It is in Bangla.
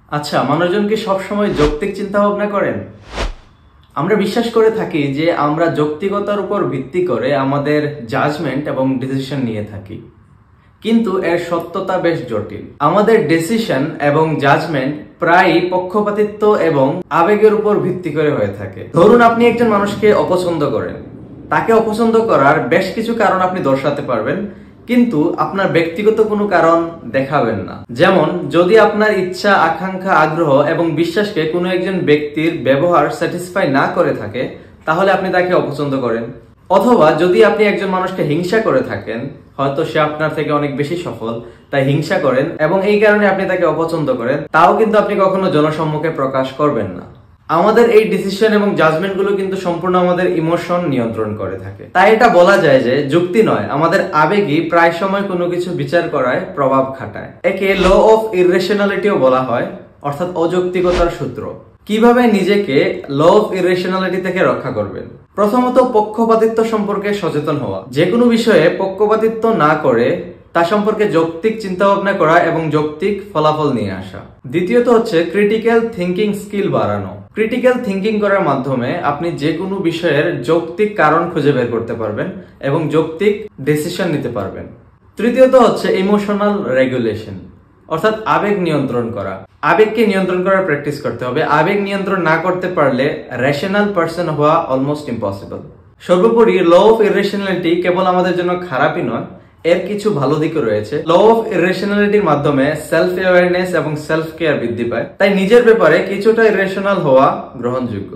আচ্ছা, মানুষজন কি সবসময় যৌক্তিক চিন্তা ভাবনা করেন? আমরা বিশ্বাস করে থাকি যে আমরা যৌক্তিকতার উপর ভিত্তি করে আমাদের জাজমেন্ট এবং ডিসিশন নিয়ে থাকি, কিন্তু এর সত্যতা বেশ জটিল। আমাদের ডিসিশন এবং জাজমেন্ট প্রায়ই পক্ষপাতিত্ব এবং আবেগের উপর ভিত্তি করে হয়ে থাকে। ধরুন, আপনি একজন মানুষকে অপছন্দ করেন। তাকে অপছন্দ করার বেশ কিছু কারণ আপনি দর্শাতে পারবেন, কিন্তু আপনার ব্যক্তিগত কোনো কারণ দেখাবেন না। যেমন, যদি আপনার ইচ্ছা, আকাঙ্ক্ষা, আগ্রহ এবং বিশ্বাসকে কোনো একজন ব্যক্তির ব্যবহার স্যাটিসফাই না করে থাকে, তাহলে আপনি তাকে অপছন্দ করেন। অথবা যদি আপনি একজন মানুষকে হিংসা করে থাকেন, হয়তো সে আপনার থেকে অনেক বেশি সফল, তাই হিংসা করেন এবং এই কারণে আপনি তাকে অপছন্দ করেন, তাও কিন্তু আপনি কখনো জনসম্মুখে প্রকাশ করবেন না। আমাদের এই ডিসিশন এবং জাজমেন্ট গুলো কিন্তু সম্পূর্ণ আমাদের ইমোশন নিয়ন্ত্রণ করে থাকে। তাই এটা বলা যায় যে যুক্তি নয়, আমাদের আবেগই প্রায় সময় কোনো কিছু বিচার করায় প্রভাব খাটায়। একে ল অফ ইররেশনালিটিও বলা হয়, অর্থাৎ অযৌক্তিকতার সূত্র। কিভাবে নিজেকে ল অফ ইররেশনালিটি থেকে রক্ষা করবেন? প্রথমত, পক্ষপাতিত্ব সম্পর্কে সচেতন হওয়া। যে কোনো বিষয়ে পক্ষপাতিত্ব না করে তা সম্পর্কে যৌক্তিক চিন্তা ভাবনা করা এবং যৌক্তিক ফলাফল নিয়ে আসা। দ্বিতীয়ত হচ্ছে ক্রিটিক্যাল থিঙ্কিং স্কিল বাড়ানো। ক্রিটিক্যাল থিঙ্কিং করার মাধ্যমে আপনি যে কোনো বিষয়ের যৌক্তিক কারণ খুঁজে বের করতে পারবেন এবং যৌক্তিক ডিসিশন নিতে পারবেন। তৃতীয়ত হচ্ছে ইমোশনাল রেগুলেশন, অর্থাৎ আবেগ নিয়ন্ত্রণ করা। আবেগকে নিয়ন্ত্রণ করার প্র্যাকটিস করতে হবে। আবেগ নিয়ন্ত্রণ না করতে পারলে রেশনাল পারসন হওয়া অলমোস্ট ইম্পসিবল। সর্বোপরি, ল অফ ইররেশনালিটি কেবল আমাদের জন্য খারাপই নয়, এর কিছু ভালো দিকও রয়েছে। ল অফ ইররেশনালিটির মাধ্যমে সেলফ অ্যাওয়ারনেস এবং সেলফ কেয়ার বৃদ্ধি পায়। তাই নিজের ব্যাপারে কিছুটা ইরেশনাল হওয়া গ্রহণযোগ্য।